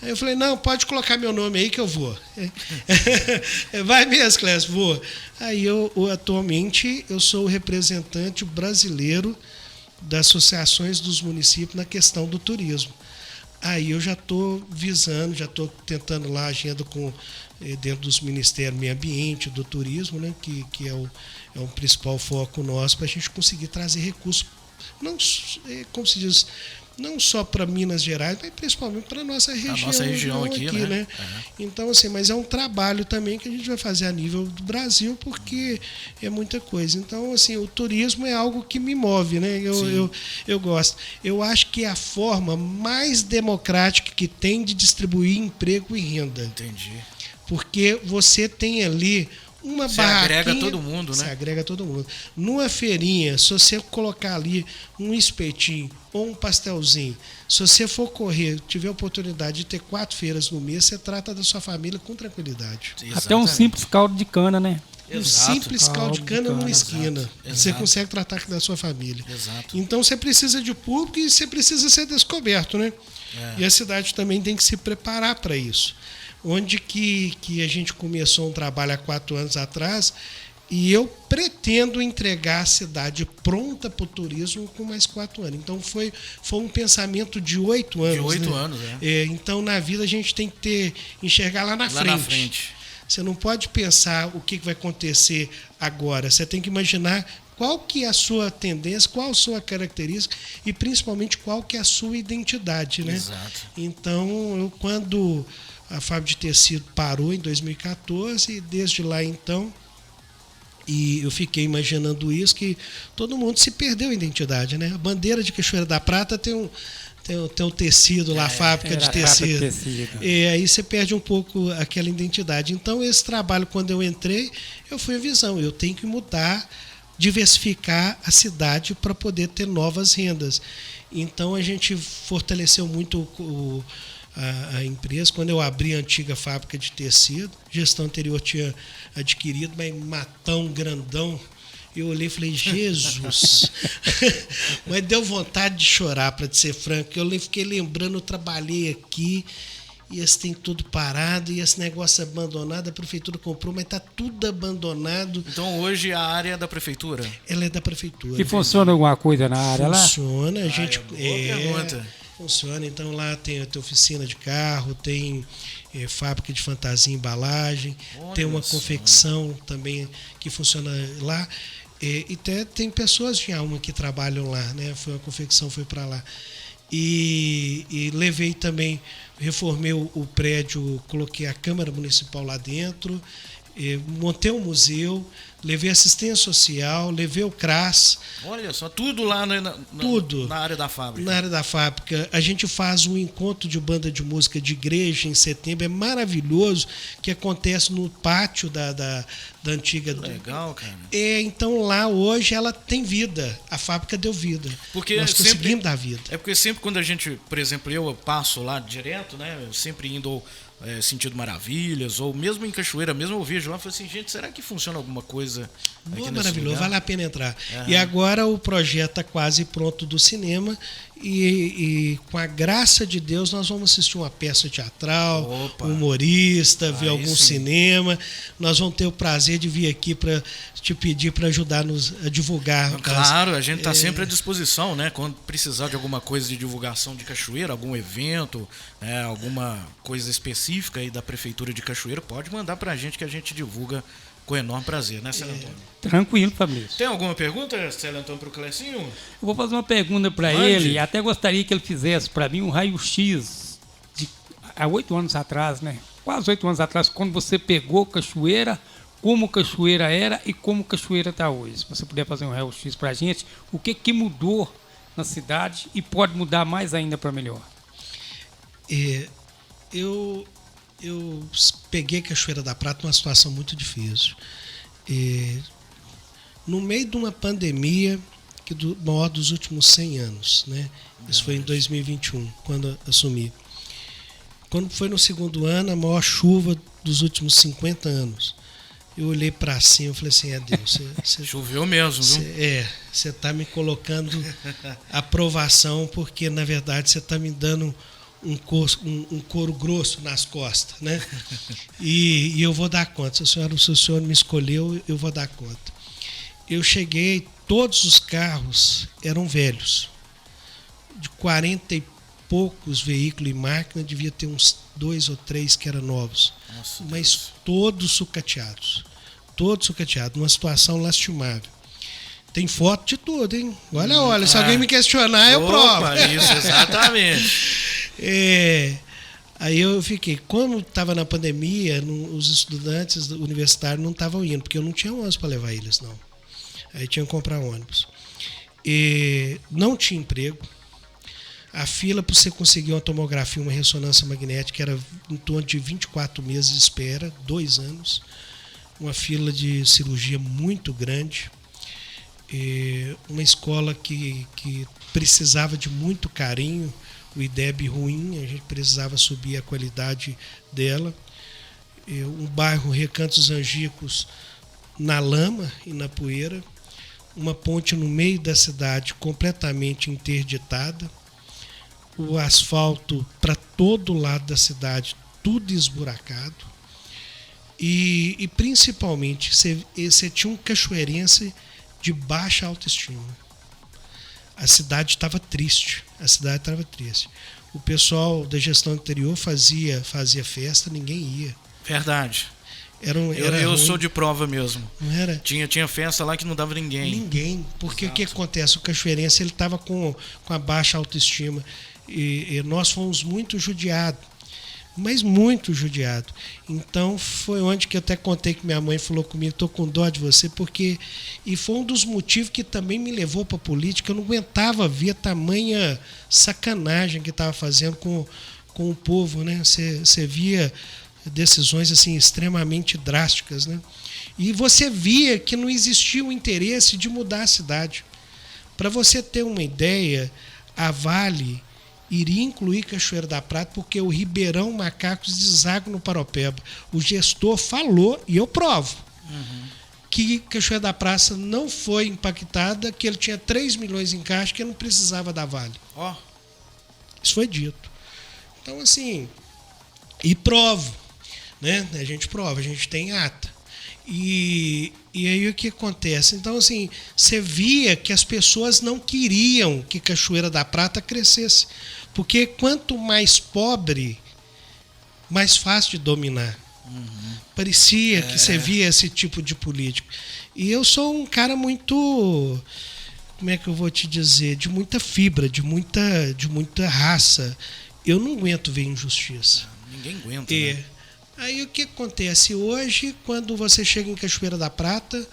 Aí eu falei, não, pode colocar meu nome aí que eu vou. Vai mesmo, Clécio, vou. Aí atualmente, eu sou o representante brasileiro das associações dos municípios na questão do turismo. Aí eu já estou visando, já estou tentando lá a agenda dentro dos Ministérios do Meio Ambiente, do Turismo, né, que é o principal foco nosso para a gente conseguir trazer recursos, não, como se diz, não só para Minas Gerais, mas principalmente para a nossa região aqui, né? Então, assim, mas é um trabalho também que a gente vai fazer a nível do Brasil, porque é muita coisa. Então, assim, o turismo é algo que me move, né? Eu gosto. Eu acho que é a forma mais democrática que tem de distribuir emprego e renda. Entendi. Porque você tem ali uma barraquinha, agrega todo mundo, né? Você agrega todo mundo. Numa feirinha, se você colocar ali um espetinho ou um pastelzinho, se você for correr, tiver a oportunidade de ter 4 feiras no mês, você trata da sua família com tranquilidade. Exatamente. Até um simples caldo de cana, né? Um simples caldo de cana numa esquina. Exato. Você consegue tratar da sua família. Exato. Então você precisa de público e você precisa ser descoberto, né? E a cidade também tem que se preparar para isso. Onde que a gente começou um trabalho há 4 anos atrás e eu pretendo entregar a cidade pronta para o turismo com mais 4 anos. Então foi um pensamento de 8 anos. De 8 anos, né? Então na vida a gente tem que enxergar lá na frente. Você não pode pensar o que vai acontecer agora. Você tem que imaginar qual que é a sua tendência, qual a sua característica e principalmente qual que é a sua identidade, né? Exato. Então, quando a fábrica de tecido parou em 2014 e desde lá então, e eu fiquei imaginando isso, que todo mundo se perdeu a identidade, né? A bandeira de Cachoeira da Prata tem um tecido lá, a fábrica de tecido. E aí você perde um pouco aquela identidade. Então esse trabalho, quando eu entrei, eu fui a visão, eu tenho que mudar, diversificar a cidade para poder ter novas rendas. Então a gente fortaleceu muito a empresa. Quando eu abri a antiga fábrica de tecido, a gestão anterior tinha adquirido, mas matão grandão. Eu olhei e falei, Jesus! Mas deu vontade de chorar, para ser franco. Eu fiquei lembrando, eu trabalhei aqui, e esse tem tudo parado, e esse negócio abandonado, a prefeitura comprou, mas está tudo abandonado. Então hoje a área é da prefeitura? Ela é da prefeitura. E funciona alguma coisa na área lá? Funciona, a gente... pergunta. Funciona, então lá tem oficina de carro, tem fábrica de fantasia e embalagem, tem uma confecção também que funciona lá. E tem pessoas de alma que trabalham lá, né? A confecção foi para lá. E levei também, reformei o prédio, coloquei a Câmara Municipal lá dentro, montei um museu, levei assistência social, levei o CRAS. Olha só, tudo lá tudo na área da fábrica. Na área da fábrica. A gente faz um encontro de banda de música de igreja em setembro, é maravilhoso, que acontece no pátio da antiga... Legal, cara. Então lá hoje ela tem vida, a fábrica deu vida. Porque nós conseguimos dar vida. É porque sempre quando a gente, por exemplo, eu passo lá direto, né, eu sempre indo... Sentido Maravilhas, ou mesmo em Cachoeira, mesmo eu vejo lá, eu falei assim, gente, será que funciona alguma coisa aqui nesse maravilhoso, lugar? vale a pena entrar. E agora o projeto está quase pronto do cinema e com a graça de Deus nós vamos assistir uma peça teatral, humorista, ver algum cinema. Nós vamos ter o prazer de vir aqui para te pedir para ajudar-nos a divulgar. Claro, a gente está sempre à disposição, né? Quando precisar de alguma coisa de divulgação de Cachoeira, algum evento, alguma coisa específica aí da Prefeitura de Cachoeira, pode mandar para a gente que a gente divulga com enorme prazer, né, Célio Antônio? Tranquilo, Fabrício. Tem alguma pergunta, Célio Antônio, para o Clecinho? Eu vou fazer uma pergunta para ele, até gostaria que ele fizesse para mim um raio-x há 8 anos atrás, né? Quase 8 anos atrás, quando você pegou Cachoeira, como Cachoeira era e como Cachoeira está hoje. Se você puder fazer um raio-x para a gente, o que mudou na cidade e pode mudar mais ainda para melhor? Eu peguei Cachoeira da Prata numa situação muito difícil. No meio de uma pandemia que maior dos últimos 100 anos, né? Isso foi em 2021, quando assumi. Quando foi no segundo ano, a maior chuva dos últimos 50 anos. Eu olhei para cima e falei assim, Deus, choveu mesmo, viu? Você está me colocando aprovação, porque na verdade você está me dando um couro grosso nas costas, né? E eu vou dar conta. Se o senhor me escolheu, eu vou dar conta. Eu cheguei, todos os carros eram velhos. De 40 e poucos veículos e máquina, devia ter uns 2 ou 3 que eram novos. Nossa, mas Deus. Todos sucateados, numa situação lastimável. Tem foto de tudo, hein? Olha, se alguém me questionar, eu provo. Isso, exatamente. Aí eu fiquei, como estava na pandemia, os estudantes universitários não estavam indo, porque eu não tinha ônibus para levar eles, não. Aí tinha que comprar ônibus. Não tinha emprego. A fila para você conseguir uma tomografia, uma ressonância magnética, era em torno de 24 meses de espera, 2 anos. Uma fila de cirurgia muito grande. Uma escola que precisava de muito carinho, o IDEB ruim, a gente precisava subir a qualidade dela. Um bairro Recantos Angicos na lama e na poeira. Uma ponte no meio da cidade completamente interditada. O asfalto para todo lado da cidade, tudo esburacado. E principalmente, você tinha um cachoeirense de baixa autoestima. A cidade estava triste. O pessoal da gestão anterior fazia festa, ninguém ia. Verdade. Eu sou de prova mesmo. Não era? Tinha festa lá que não dava ninguém. Porque o que acontece? O cachoeirense estava com a baixa autoestima. E nós fomos muito judiados. Mas muito judiado. Então foi onde que eu até contei que minha mãe falou comigo, estou com dó de você, e foi um dos motivos que também me levou para a política. Eu não aguentava ver a tamanha sacanagem que estava fazendo com o povo, né? Você via decisões assim extremamente drásticas, né? E você via que não existia o interesse de mudar a cidade. Para você ter uma ideia, a Vale iria incluir Cachoeira da Prata porque o Ribeirão Macacos deságua no Paropeba. O gestor falou, e eu provo, que Cachoeira da Prata não foi impactada, que ele tinha 3 milhões em caixa, que ele não precisava da Vale. Isso foi dito. Então, assim, e provo, né? A gente prova, a gente tem ata. E aí o que acontece? Então, assim, você via que as pessoas não queriam que Cachoeira da Prata crescesse. Porque quanto mais pobre, mais fácil de dominar. Parecia que você via esse tipo de político. E eu sou um cara muito, como é que eu vou te dizer, de muita fibra, de muita raça. Eu não aguento ver injustiça. Ninguém aguenta, né? Aí o que acontece? Hoje, quando você chega em Cachoeira da Prata,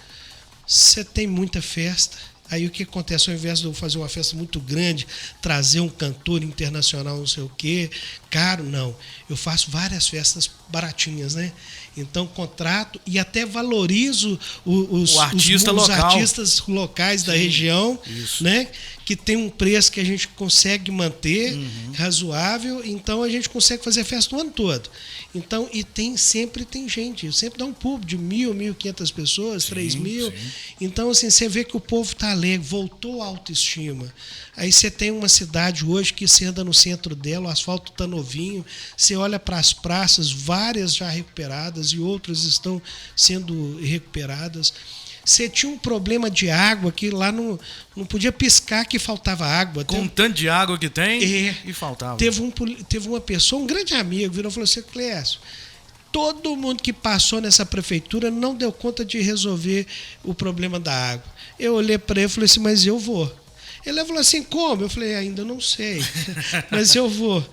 Você tem muita festa. Aí o que acontece? Ao invés de eu fazer uma festa muito grande, trazer um cantor internacional, não sei o quê, caro, não. Eu faço várias festas baratinhas, né? Então contrato e até valorizo os artistas locais da região, né? Que tem um preço que a gente consegue manter razoável, então a gente consegue fazer festa o ano todo. Então, e sempre tem gente, sempre dá um público de 1.000, 1.500 pessoas, 3.000. Então, assim, você vê que o povo está alegre, voltou a autoestima. Aí você tem uma cidade hoje que você anda no centro dela, o asfalto está novinho, você olha para as praças, várias já recuperadas e outras estão sendo recuperadas. Você tinha um problema de água que lá não podia piscar que faltava água. Com o tanto de água que tem, e faltava. Teve uma pessoa, um grande amigo, virou e falou assim: Clécio, todo mundo que passou nessa prefeitura não deu conta de resolver o problema da água. Eu olhei para ele e falei assim: mas eu vou. Ele falou assim: como? Eu falei: ainda não sei, mas eu vou.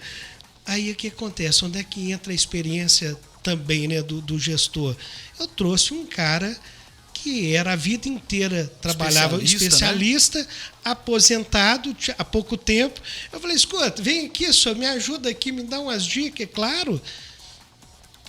Aí o que acontece? Onde é que entra a experiência também, né, do gestor? Eu trouxe um cara que era a vida inteira, trabalhava especialista, né? Aposentado há pouco tempo. Eu falei: escuta, vem aqui, senhor, me ajuda aqui, me dá umas dicas, claro.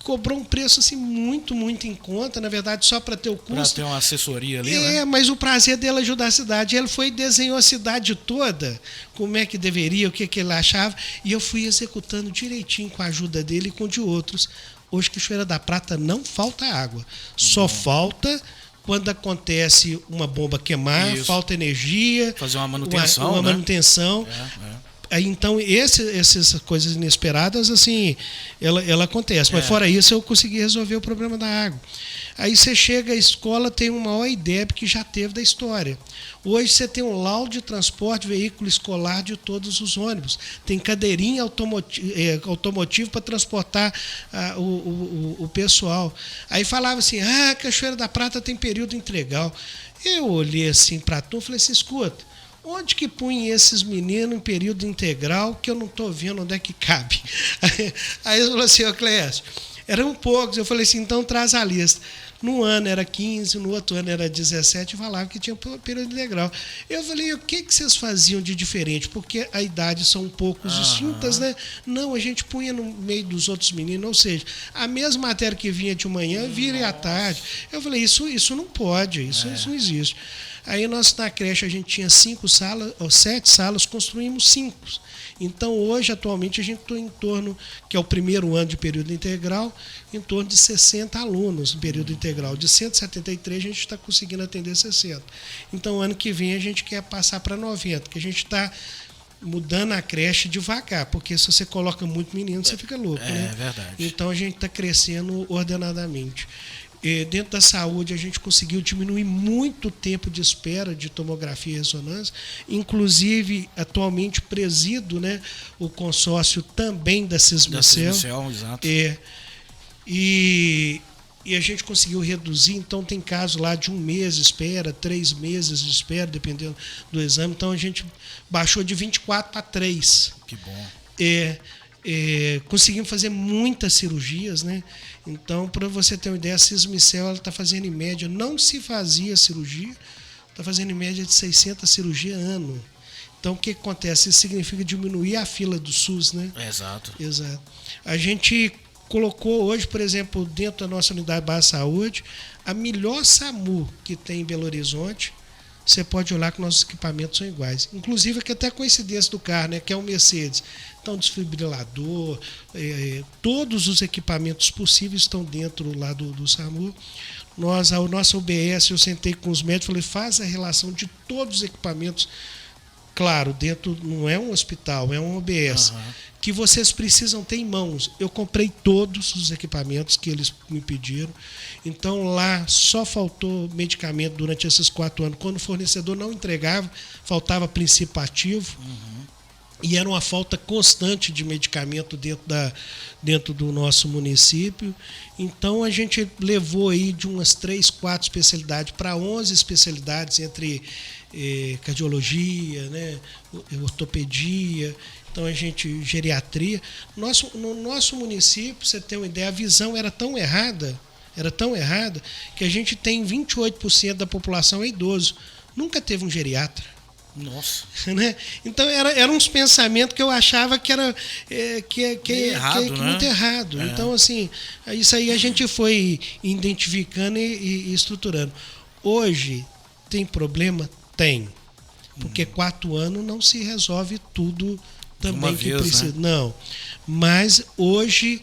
Cobrou um preço assim muito, muito em conta, na verdade, só para ter o custo. Para ter uma assessoria ali, né? Mas o prazer dele é ajudar a cidade. Ele foi e desenhou a cidade toda, como é que deveria, o que ele achava, e eu fui executando direitinho com a ajuda dele e com de outros. Hoje, Cachoeira da Prata não falta água, só falta quando acontece uma bomba queimar, falta energia. Fazer uma manutenção. Uma manutenção. Então, essas coisas inesperadas, assim, ela acontece. Mas fora isso, eu consegui resolver o problema da água. Aí você chega à escola, tem uma maior IDEB que já teve da história. Hoje você tem um laudo de transporte veículo escolar de todos os ônibus. Tem cadeirinha automotivo para transportar o pessoal. Aí falava assim: Cachoeira da Prata tem período integral. Eu olhei assim para tu e falei assim: escuta, onde que põe esses meninos em período integral que eu não estou vendo onde é que cabe? Aí ele falou assim: ô Clécio, eram poucos. Eu falei assim: então traz a lista. No ano era 15, no outro ano era 17, e falava que tinha período integral. Eu falei: o que vocês faziam de diferente? Porque a idade são um pouco distintas, né? Não, a gente punha no meio dos outros meninos, ou seja, a mesma matéria que vinha de manhã, vira à tarde. Eu falei: isso não pode, isso não existe. Aí nós na creche a gente tinha 7 salas, construímos 5. Então hoje, atualmente, a gente está em torno, que é o primeiro ano de período integral, em torno de 60 alunos em período integral. De 173 a gente está conseguindo atender 60. Então ano que vem a gente quer passar para 90, porque a gente está mudando a creche devagar, porque se você coloca muito menino, você fica louco, né? É verdade. Então a gente está crescendo ordenadamente. Dentro da saúde, a gente conseguiu diminuir muito o tempo de espera de tomografia e ressonância, inclusive, atualmente, presido, né, o consórcio também da Cismicel. Exato. E a gente conseguiu reduzir, então tem casos lá de 1 mês de espera, 3 meses de espera, dependendo do exame. Então a gente baixou de 24 para 3. Que bom. Conseguimos fazer muitas cirurgias, né? Então, para você ter uma ideia, a Cismicel está fazendo em média, não se fazia cirurgia, está fazendo em média de 600 cirurgias ano. Então, o que acontece? Isso significa diminuir a fila do SUS, né? Exato. A gente colocou hoje, por exemplo, dentro da nossa unidade de base de saúde, a melhor SAMU que tem em Belo Horizonte. Você pode olhar que nossos equipamentos são iguais. Inclusive, aqui até a coincidência do carro, né, que é um Mercedes. Então, desfibrilador, todos os equipamentos possíveis estão dentro lá do SAMU. A nossa UBS, eu sentei com os médicos e falei: faz a relação de todos os equipamentos. Claro, dentro não é um hospital, é um UBS. Que vocês precisam ter em mãos. Eu comprei todos os equipamentos que eles me pediram. Então lá só faltou medicamento durante esses 4 anos. Quando o fornecedor não entregava, faltava princípio ativo. E era uma falta constante de medicamento dentro do nosso município. Então a gente levou aí de umas 3, 4 especialidades para 11 especialidades, entre cardiologia, né, ortopedia. Então a gente, geriatria. No nosso município, você tem uma ideia, a visão era tão errada, era tão errada, que a gente tem 28% da população é idoso. Nunca teve um geriatra. Nossa. Né? Então, eram uns pensamentos que eu achava que era errado, né? muito errado. Então, assim, isso aí a gente foi identificando e estruturando. Hoje, tem problema? Tem. Porque 4 anos não se resolve tudo também que precisa. Né? Não. Mas hoje,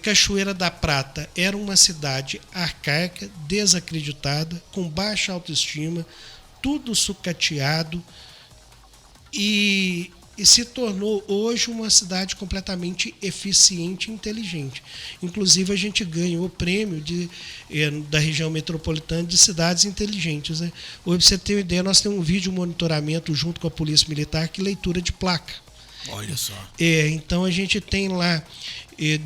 Cachoeira da Prata era uma cidade arcaica, desacreditada, com baixa autoestima, tudo sucateado, e se tornou hoje uma cidade completamente eficiente e inteligente. Inclusive, a gente ganhou o prêmio da região metropolitana de cidades inteligentes. Né? Hoje, para você ter uma ideia, nós temos um vídeo monitoramento junto com a Polícia Militar, que é leitura de placa. Olha só. Então, a gente tem lá,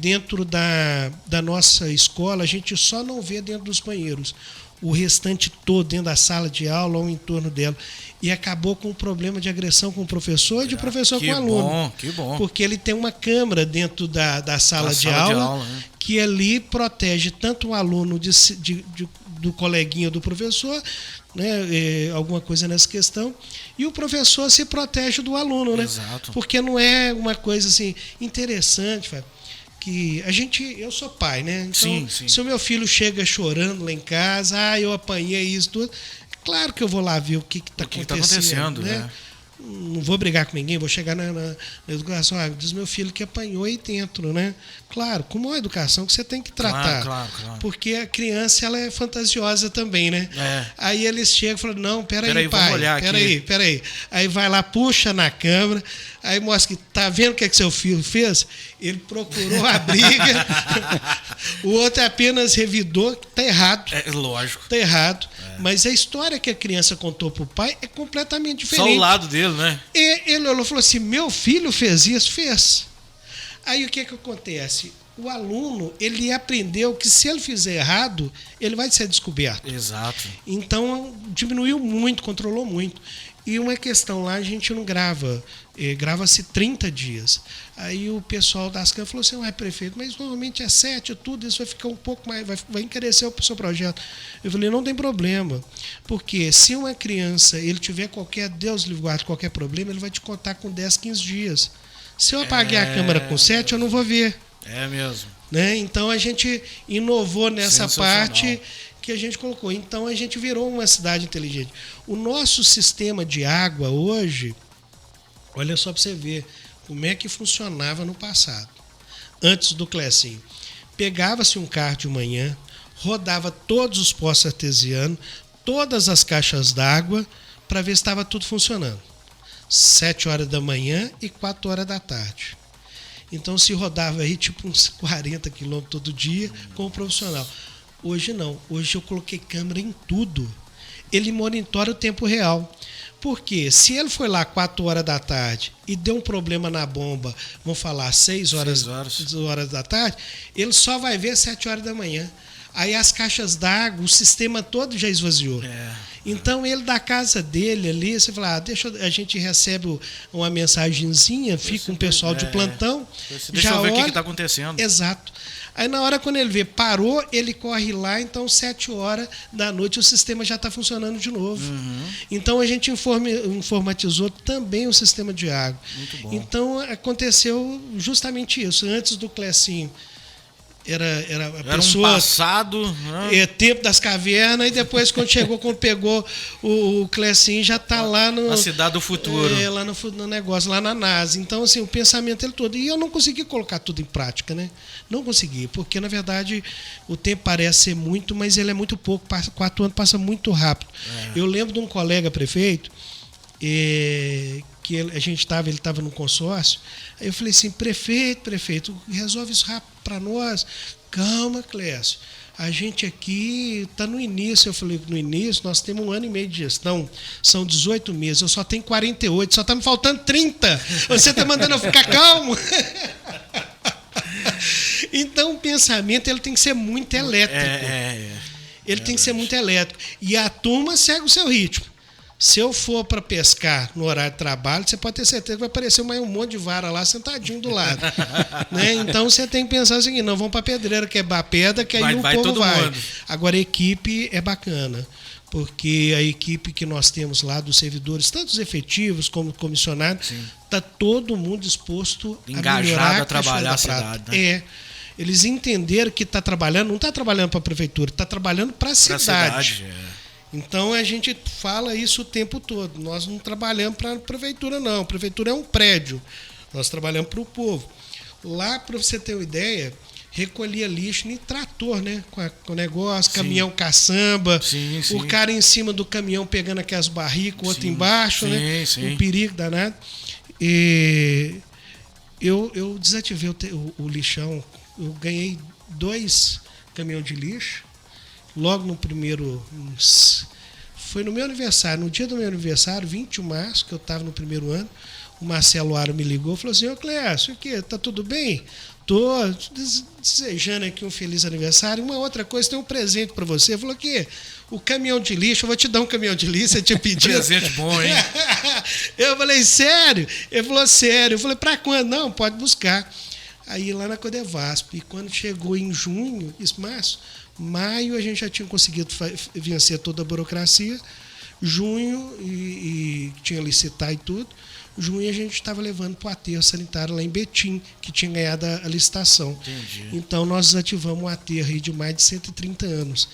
dentro da nossa escola, a gente só não vê dentro dos banheiros. O restante todo dentro da sala de aula ou em torno dela. E acabou com o problema de agressão com o professor e de professor com o aluno. Que bom. Porque ele tem uma câmera dentro da sala de aula né? Que ali protege tanto o aluno do coleguinha do professor, né? Alguma coisa nessa questão, e o professor se protege do aluno. Né? Exato. Porque não é uma coisa assim interessante, Fábio. Que eu sou pai, né? Então, sim. Se o meu filho chega chorando lá em casa, eu apanhei isso tudo, claro que eu vou lá ver o que está acontecendo. Né? Não vou brigar com ninguém, vou chegar na educação, diz meu filho que apanhou aí dentro, né? Claro, como uma educação que você tem que tratar. Claro. Porque a criança, ela é fantasiosa também, né? Aí eles chegam e falam, não, peraí, pai, peraí. Aí vai lá, puxa na câmera, aí mostra que tá vendo o que seu filho fez? Ele procurou a briga, o outro apenas revidou, tá errado. Lógico. Tá errado. Mas a história que a criança contou pro pai é completamente diferente. Só o lado dele, né? Ele falou assim, meu filho fez isso? Fez. Aí o que acontece? O aluno, ele aprendeu que se ele fizer errado, ele vai ser descoberto. Exato. Então, diminuiu muito, controlou muito. E uma questão lá, a gente não grava, grava-se 30 dias. Aí o pessoal das câmeras falou assim, prefeito, mas normalmente é 7, tudo, isso vai ficar um pouco mais, vai encarecer o seu projeto. Eu falei, não tem problema, porque se uma criança, ele tiver Deus livre guarde, qualquer problema, ele vai te contar com 10, 15 dias. Se eu apagar a câmera com 7, eu não vou ver. É mesmo. Né? Então a gente inovou nessa parte que a gente colocou. Então a gente virou uma cidade inteligente. O nosso sistema de água hoje, olha só para você ver como é que funcionava no passado. Antes do Clecinho. Pegava-se um carro de manhã, rodava todos os poços artesianos, todas as caixas d'água, para ver se estava tudo funcionando. 7 horas da manhã e 4 horas da tarde. Então se rodava aí tipo uns 40 quilômetros todo dia com o profissional. Hoje não. Hoje eu coloquei câmera em tudo. Ele monitora o tempo real. Porque se ele foi lá 4 horas da tarde e deu um problema na bomba, vamos falar 6 horas da tarde, ele só vai ver 7 horas da manhã. Aí as caixas d'água, o sistema todo já esvaziou. Então ele da casa dele ali, você fala, a gente recebe uma mensagenzinha, fica um pessoal de plantão. Deixa eu ver o que está acontecendo. Exato. Aí na hora quando ele vê, parou, ele corre lá, então 7 horas da noite o sistema já está funcionando de novo. Então a gente informatizou também o sistema de água. Muito bom. Então aconteceu justamente isso. Antes do Clecinho, era a pessoa, um passado, né? Tempo das cavernas, e depois quando pegou o Clecinho, já está lá na cidade do futuro, lá no negócio, lá na NASA. Então assim, o pensamento ele todo, e eu não consegui colocar tudo em prática, né? Não consegui, porque na verdade o tempo parece ser muito, mas ele é muito pouco. 4 anos passa muito rápido. Eu lembro de um colega prefeito que ele estava no consórcio. Aí eu falei assim, prefeito, resolve isso rápido para nós. Calma, Clécio, a gente aqui está no início. Eu falei, no início nós temos 1 ano e meio de gestão, são 18 meses, eu só tenho 48, só está me faltando 30. Você está mandando eu ficar calmo? Então o pensamento ele tem que ser muito elétrico. Ele tem que ser muito elétrico. E a turma segue o seu ritmo. Se eu for para pescar no horário de trabalho, você pode ter certeza que vai aparecer um monte de vara lá sentadinho do lado. Né? Então você tem que pensar o seguinte: não, vamos para a pedreira quebrar pedra, que aí o povo vai. Agora, a equipe é bacana, porque a equipe que nós temos lá dos servidores, tanto os efetivos como comissionados, está todo mundo disposto a melhorar a trabalhar a cidade. Né? Eles entenderam que está trabalhando, não está trabalhando para a prefeitura, está trabalhando para a cidade. Então a gente fala isso o tempo todo. Nós não trabalhamos para a prefeitura, não. A prefeitura é um prédio. Nós trabalhamos para o povo. Lá, para você ter uma ideia, recolhia lixo em trator, né? Com o negócio, caminhão caçamba, o cara em cima do caminhão pegando aquelas barricas, o outro embaixo, né? Um perigo danado. E eu desativei o lixão. Eu ganhei 2 caminhões de lixo. Logo no primeiro... Foi no meu aniversário. No dia do meu aniversário, 21 de março, que eu estava no primeiro ano, o Marcelo Aro me ligou e falou assim: ô Clécio, o quê? Tá tudo bem? Tô desejando aqui um feliz aniversário. Uma outra coisa, tem um presente para você. Ele falou: o quê? O caminhão de lixo. Eu vou te dar um caminhão de lixo. Você tinha pedido. Presente bom, hein? Eu falei: sério? Ele falou: sério. Eu falei: para quando? Não, pode buscar. Aí lá na Codevasp. E quando chegou em junho, março, maio, a gente já tinha conseguido vencer toda a burocracia. Junho, e tinha licitar e tudo. Junho a gente estava levando para o aterro sanitário lá em Betim, que tinha ganhado a licitação. Entendi. Então nós desativamos um aterro aí de mais de 130 anos.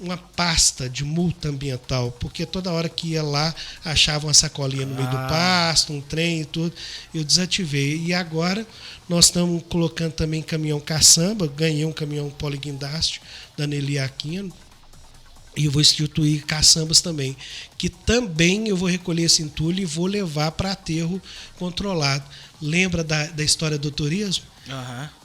Uma pasta de multa ambiental, porque toda hora que ia lá achava uma sacolinha no meio do pasto, um trem e tudo. Eu desativei. E agora nós estamos colocando também caminhão caçamba. Ganhei um caminhão poliguindástico da Nelly Aquino. E eu vou instituir caçambas também, que também eu vou recolher esse entulho e vou levar para aterro controlado. Lembra da história do turismo?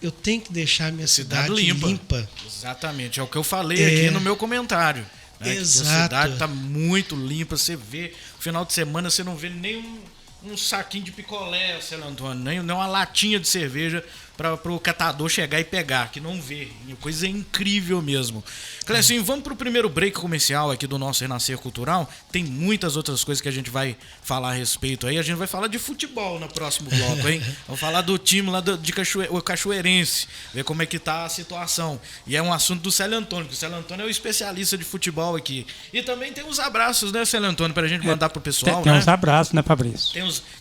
Eu tenho que deixar a minha cidade limpa. Exatamente, é o que eu falei aqui no meu comentário. Né? Exato. A cidade está muito limpa, você vê, no final de semana você não vê nem um saquinho de picolé, Célio Antônio, nem uma latinha de cerveja para o catador chegar e pegar, que não vê. Coisa incrível mesmo. Clecinho, vamos para o primeiro break comercial aqui do nosso Renascer Cultural. Tem muitas outras coisas que a gente vai falar a respeito aí. A gente vai falar de futebol no próximo bloco, hein? Vamos falar do time lá de Cachoeirense, ver como é que tá a situação. E é um assunto do Célio Antônio, que o Célio Antônio é o especialista de futebol aqui. E também tem uns abraços, né, Célio Antônio, pra gente mandar pro pessoal, tem uns abraços, né, Fabrício?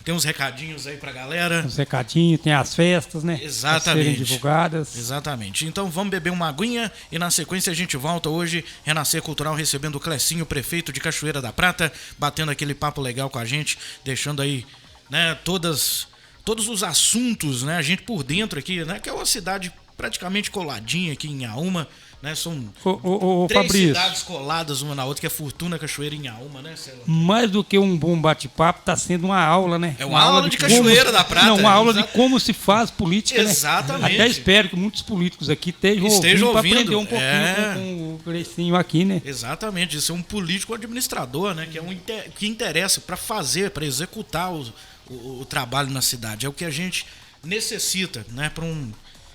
Tem uns recadinhos aí pra galera. Uns recadinhos, tem as festas, né? Exatamente. Serem divulgadas. Exatamente. Então vamos beber uma aguinha e na sequência a gente volta hoje, Renascer Cultural, recebendo o Clecinho, prefeito de Cachoeira da Prata, batendo aquele papo legal com a gente, deixando aí, né, todos os assuntos, né, a gente por dentro aqui, né, que é uma cidade praticamente coladinha aqui em Inhaúma, né, são 3 Fabrício, cidades coladas uma na outra, que é Fortuna, Cachoeira e Inhaúma, né, Célio? Mais do que um bom bate-papo, está sendo uma aula, né? É uma aula de Cachoeira da Prata. Não, uma aula de como se faz política, Exatamente. Né? Até espero que muitos políticos aqui estejam ouvindo para aprender um pouquinho com o Clecinho aqui, né? Exatamente, isso é um político administrador, né, que é que interessa para fazer, para executar o trabalho na cidade. É o que a gente necessita, né, para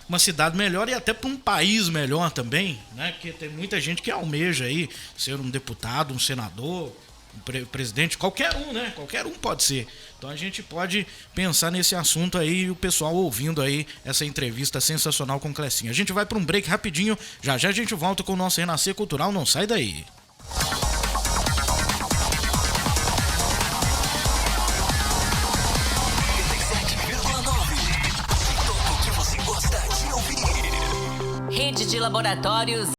uma cidade melhor e até para um país melhor também, né? Porque tem muita gente que almeja aí ser um deputado, um senador, um presidente, qualquer um, né? Qualquer um pode ser. Então a gente pode pensar nesse assunto aí e o pessoal ouvindo aí essa entrevista sensacional com o Clecinho. A gente vai para um break rapidinho, já a gente volta com o nosso Renascer Cultural, não sai daí. Rede de Laboratórios